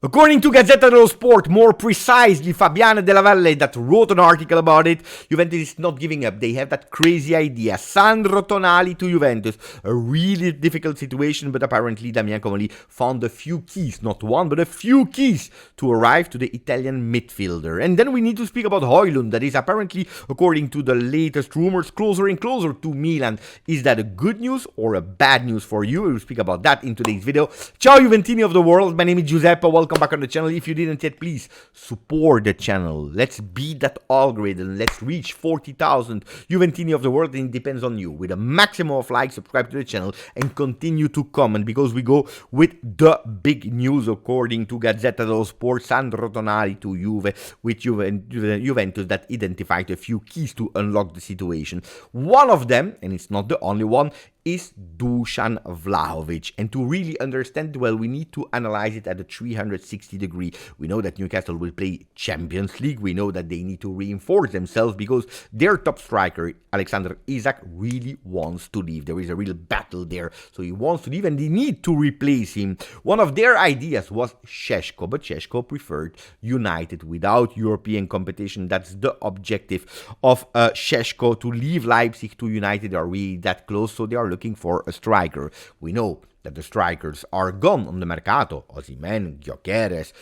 According to Gazzetta dello Sport, more precisely Fabiana Della Valle that wrote an article about it, Juventus is not giving up. They have that crazy idea. Sandro Tonali to Juventus. A really difficult situation, but apparently Damian Comoli found a few keys, not one, but a few keys to arrive to the Italian midfielder. And then we need to speak about Hojlund, that is apparently, according to the latest rumors, closer and closer to Milan. Is that a good news or a bad news for you? We will speak about that in today's video. Ciao Juventini of the world, my name is Giuseppe, welcome back on the channel. If you didn't yet, please support the channel. Let's beat that algorithm. Let's reach 40,000 Juventini of the world, and it depends on you. With a maximum of likes, subscribe to the channel and continue to comment, because we go with the big news according to Gazzetta dello Sport. Sandro Tonali to Juve, with Juventus that identified a few keys to unlock the situation. One of them, and it's not the only one, is Dusan Vlahovic. And to really understand well, we need to analyze it at a 360 degree. We know that Newcastle will play Champions League. We know that they need to reinforce themselves because their top striker, Alexander Isak, really wants to leave. There is a real battle there. So he wants to leave and they need to replace him. One of their ideas was Šeško, but Šeško preferred United without European competition. That's the objective of Šeško, to leave Leipzig to United. They are really that close, so they are looking for a striker. We know that the strikers are gone on the mercato. Osimhen, Gyökeres,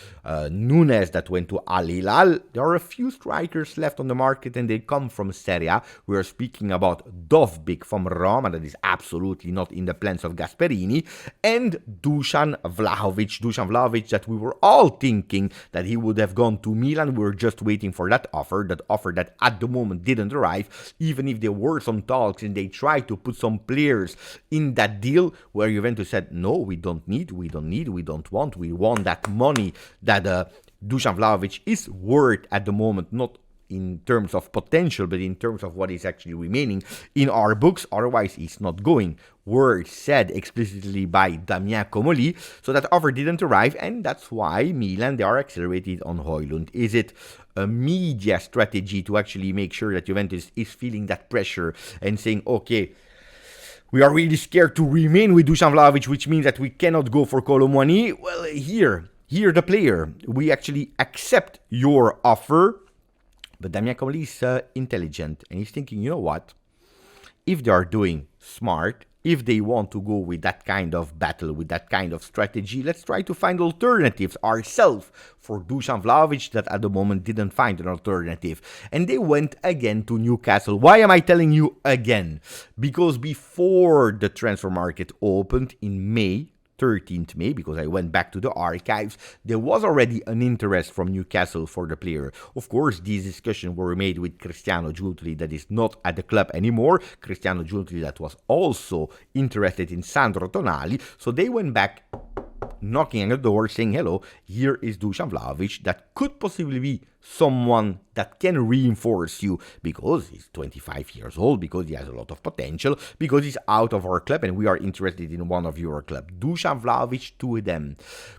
Nunes that went to Al Hilal. There are a few strikers left on the market and they come from Serie A. We are speaking about Dovbyk from Roma, that is absolutely not in the plans of Gasperini, and Dusan Vlahovic that we were all thinking that he would have gone to Milan. We were just waiting for that offer that at the moment didn't arrive, even if there were some talks and they tried to put some players in that deal where Juventus said, no, we don't want. We want that money that Dusan Vlahovic is worth at the moment, not in terms of potential, but in terms of what is actually remaining in our books. Otherwise, he's not going. Word said explicitly by Damian Comoli. So that offer didn't arrive, and that's why Milan, they are accelerated on Hojlund. Is it a media strategy to actually make sure that Juventus is feeling that pressure and saying, okay, we are really scared to remain with Dusan Vlahovic, which means that we cannot go for Kolo Muani? Well, here the player. We actually accept your offer. But Damian Comoli is intelligent, and he's thinking, you know what? If they are doing smart, if they want to go with that kind of battle, with that kind of strategy, let's try to find alternatives ourselves for Dusan Vlahovic that at the moment didn't find an alternative. And they went again to Newcastle. Why am I telling you again? Because before the transfer market opened in May, 13th May, because I went back to the archives, there was already an interest from Newcastle for the player. Of course, these discussions were made with Cristiano Giultri, that is not at the club anymore. Cristiano Giultri that was also interested in Sandro Tonali. So they went back, knocking on the door, saying, hello, here is Dusan Vlahovic that could possibly be someone that can reinforce you, because he's 25 years old, because he has a lot of potential, because he's out of our club and we are interested in one of your club. Dusan Vlahovic to them.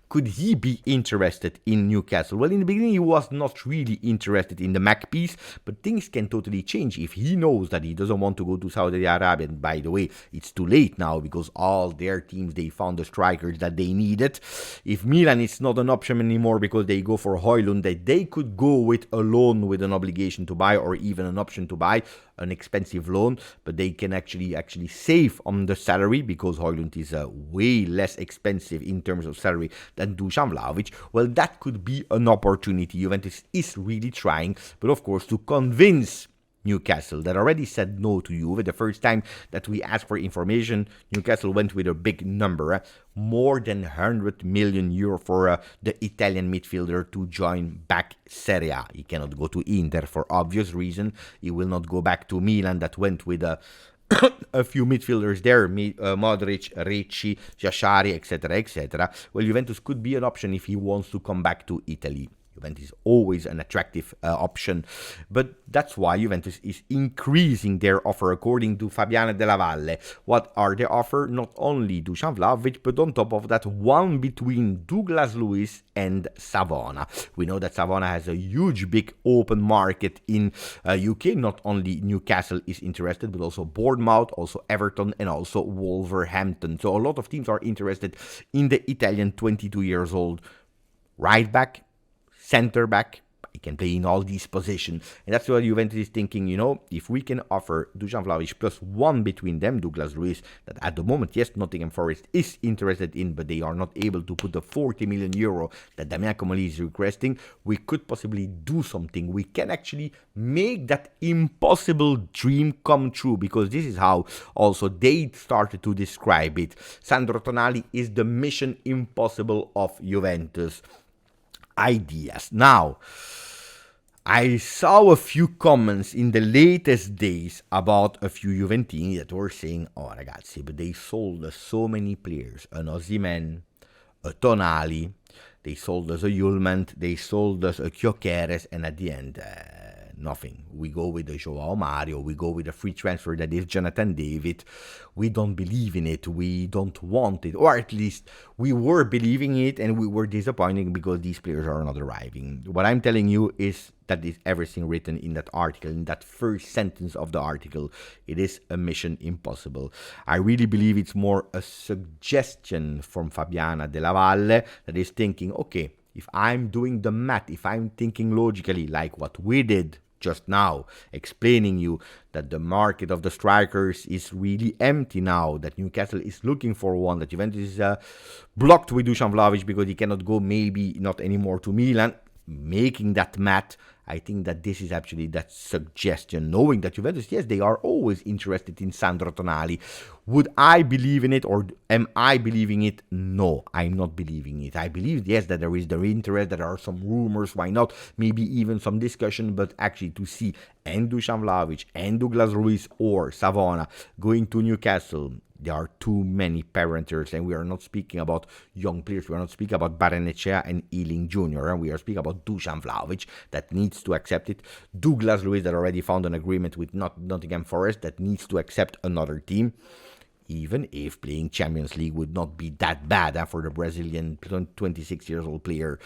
Could he be interested in Newcastle? Well, in the beginning he was not really interested in the Magpies, but things can totally change if he knows that he doesn't want to go to Saudi Arabia. And by the way, it's too late now, because all their teams, they found the strikers that they needed. If Milan is not an option anymore because they go for Hojlund, that they could go with a loan with an obligation to buy, or even an option to buy, an expensive loan, but they can actually save on the salary, because Hojlund is way less expensive in terms of salary than Dusan Vlahovic. Well, that could be an opportunity. Juventus is really trying, but of course to convince Newcastle, that already said no to Juve. The first time that we asked for information, Newcastle went with a big number, more than 100 million euro for the Italian midfielder to join back Serie A. He cannot go to Inter for obvious reason. He will not go back to Milan, that went with a few midfielders there, Modric, Ricci, Giashari, etc., etc. Well, Juventus could be an option if he wants to come back to Italy. Juventus is always an attractive option, but that's why Juventus is increasing their offer according to Fabiana Della Valle. What are their offer? Not only Dusan Vlahovic, but on top of that, one between Douglas Luiz and Savona. We know that Savona has a huge, big open market in UK. Not only Newcastle is interested, but also Bournemouth, also Everton, and also Wolverhampton. So a lot of teams are interested in the Italian 22 years old right back, center back. He can play in all these positions. And that's what Juventus is thinking, if we can offer Dusan Vlahovic plus one between them, Douglas Luiz, that at the moment, yes, Nottingham Forest is interested in, but they are not able to put the 40 million euro that Damien Comolli is requesting, we could possibly do something. We can actually make that impossible dream come true, because this is how also they started to describe it. Sandro Tonali is the mission impossible of Juventus ideas. Now, I saw a few comments in the latest days about a few Juventini that were saying, oh ragazzi, but they sold us so many players, an Osimhen, a Tonali, they sold us a Hjulmand, they sold us a Gyökeres, and at the end, nothing. We go with the Joao Mario, we go with a free transfer that is Jonathan David. We don't believe in it, we don't want it, or at least we were believing it and we were disappointed because these players are not arriving. What I'm telling you is that is everything written in that article, in that first sentence of the article. It is a mission impossible. I really believe it's more a suggestion from Fabiana Della Valle that is thinking, okay, if I'm doing the math, if I'm thinking logically like what we did just now, explaining you that the market of the strikers is really empty now, that Newcastle is looking for one, that Juventus is blocked with Dusan Vlahovic because he cannot go maybe not anymore to Milan, making that math, I think that this is actually that suggestion, knowing that Juventus, yes, they are always interested in Sandro Tonali. Would I believe in it, or am I believing it? No, I'm not believing it. I believe, yes, that there is the interest, there are some rumors, why not, maybe even some discussion, but actually to see and Dusan Vlahovic and Douglas Luiz or Savona going to Newcastle, there are too many parameters, and we are not speaking about young players. We are not speaking about Barrenechea and Ealing Jr., and we are speaking about Dusan Vlahovic that needs to accept it. Douglas Luiz that already found an agreement with Nottingham Forest that needs to accept another team. Even if playing Champions League would not be that bad for the Brazilian 26-year-old player.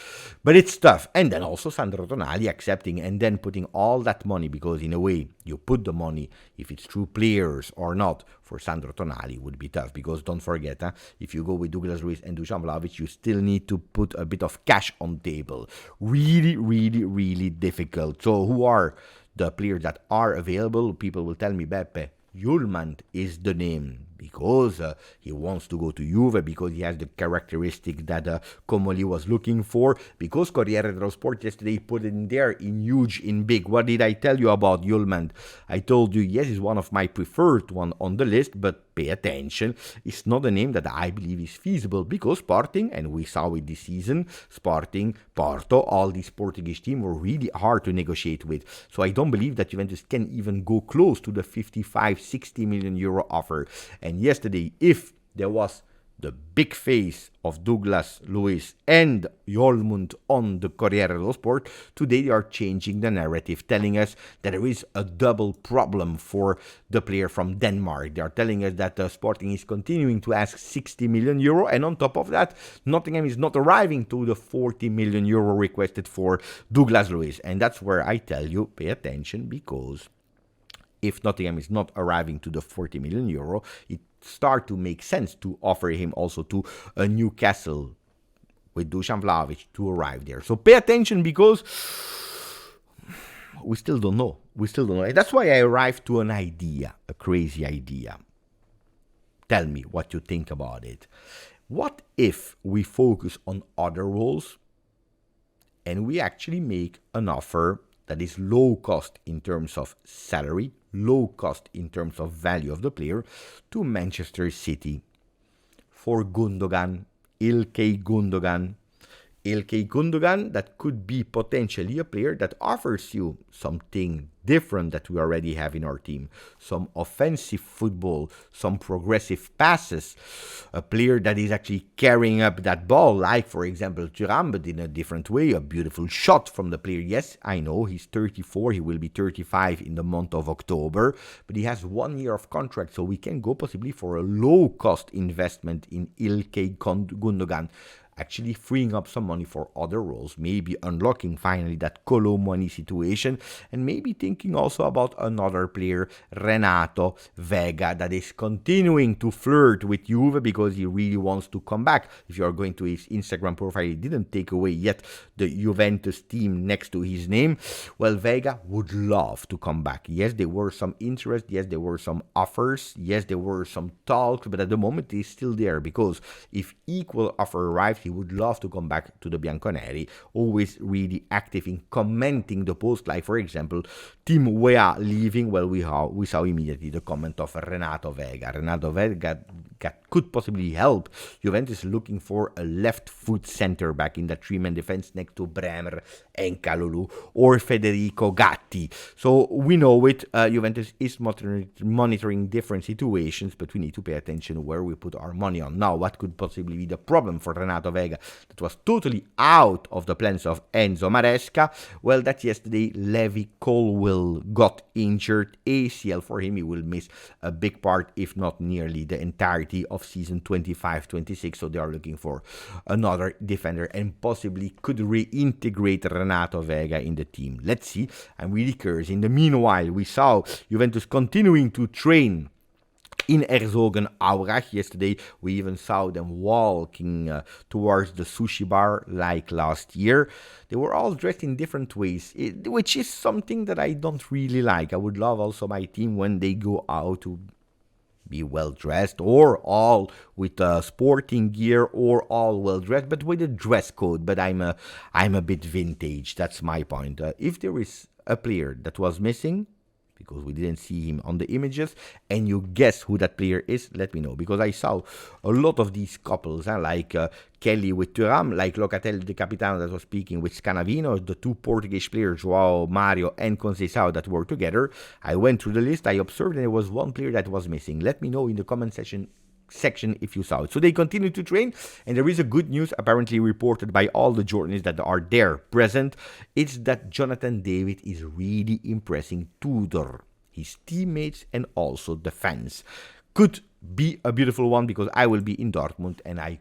But it's tough. And then also Sandro Tonali accepting and then putting all that money, because in a way, you put the money, if it's through players or not, for Sandro Tonali would be tough. Because don't forget, if you go with Douglas Luiz and Dusan Vlahovic, you still need to put a bit of cash on table. Really, really, really difficult. So who are the players that are available? People will tell me, Beppe, Hjulmand is the name, because he wants to go to Juve, because he has the characteristic that Comolli was looking for, because Corriere dello Sport yesterday put it in there in huge, in big. What did I tell you about Hjulmand? I told you, yes, he's one of my preferred one on the list, but pay attention, it's not a name that I believe is feasible, because Sporting, and we saw it this season, Sporting, Porto, all these Portuguese teams were really hard to negotiate with. So I don't believe that Juventus can even go close to the 55-60 million euro offer. And yesterday, if there was the big face of Douglas Luiz and Hjulmand on the Corriere dello Sport, today they are changing the narrative, telling us that there is a double problem for the player from Denmark. They are telling us that Sporting is continuing to ask 60 million euro, and on top of that, Nottingham is not arriving to the 40 million euro requested for Douglas Luiz. And that's where I tell you, pay attention, because if Nottingham is not arriving to the 40 million euro, it start to make sense to offer him also to a Newcastle with Dusan Vlahovic to arrive there. So pay attention, because we still don't know. And that's why I arrived to an idea, a crazy idea. Tell me what you think about it. What if we focus on other roles and we actually make an offer that is low cost in terms of salary, low cost in terms of value of the player, to Manchester City for Gundogan, Ilkay Gundogan. Ilkay Gundogan, that could be potentially a player that offers you something different that we already have in our team. Some offensive football, some progressive passes, a player that is actually carrying up that ball, like, for example, Thuram, but in a different way, a beautiful shot from the player. Yes, I know, he's 34, he will be 35 in the month of October, but he has 1 year of contract, so we can go possibly for a low-cost investment in Ilkay Gundogan. actually freeing up some money for other roles, maybe unlocking finally that Kolo money situation, and maybe thinking also about another player, Renato Vega, that is continuing to flirt with Juve because he really wants to come back. If you are going to his Instagram profile, he didn't take away yet the Juventus team next to his name. Well, Vega would love to come back. Yes, there were some interest. Yes, there were some offers. Yes, there were some talks, but at the moment he's still there, because if equal offer arrives, he would love to come back to the Bianconeri, always really active in commenting the post, like for example Team Wea leaving. Well, we saw immediately the comment of Renato Vega. Renato Vega could possibly help Juventus looking for a left foot center back in the three-man defense next to Bremer and Kalulu or Federico Gatti. So we know it, Juventus is monitoring different situations, but we need to pay attention where we put our money on. Now, what could possibly be the problem for Renato Vega that was totally out of the plans of Enzo Maresca? Well, that yesterday Levi Colwill got injured. ACL for him, he will miss a big part, if not nearly the entirety of season 25-26, so they are looking for another defender and possibly could reintegrate Renato Vega in the team. Let's see, I'm really curious. In the meanwhile, we saw Juventus continuing to train in Herzogenaurach. Yesterday, we even saw them walking towards the sushi bar like last year. They were all dressed in different ways, which is something that I don't really like. I would love also my team when they go out to be well dressed, or all with sporting gear, or all well dressed, but with a dress code. But I'm a bit vintage. That's my point. If there is a player that was missing, because we didn't see him on the images, and you guess who that player is, let me know, because I saw a lot of these couples, like Kelly with Thuram, like Locatelli, the Capitano, that was speaking with Scanavino, the two Portuguese players, Joao Mario and Conceição, that were together. I went through the list, I observed, and there was one player that was missing. Let me know in the comment section if you saw it. So they continue to train, and there is a good news apparently reported by all the journalists that are there present. It's that Jonathan David is really impressing Tudor, his teammates, and also the fans. Could be a beautiful one, because I will be in Dortmund and I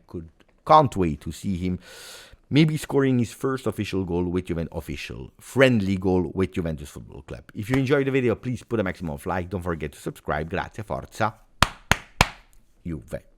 can't wait to see him maybe scoring his first official goal with Juventus, friendly goal with Juventus Football Club. If you enjoyed the video, please put a maximum of like. Don't forget to subscribe. Grazie, forza Juve.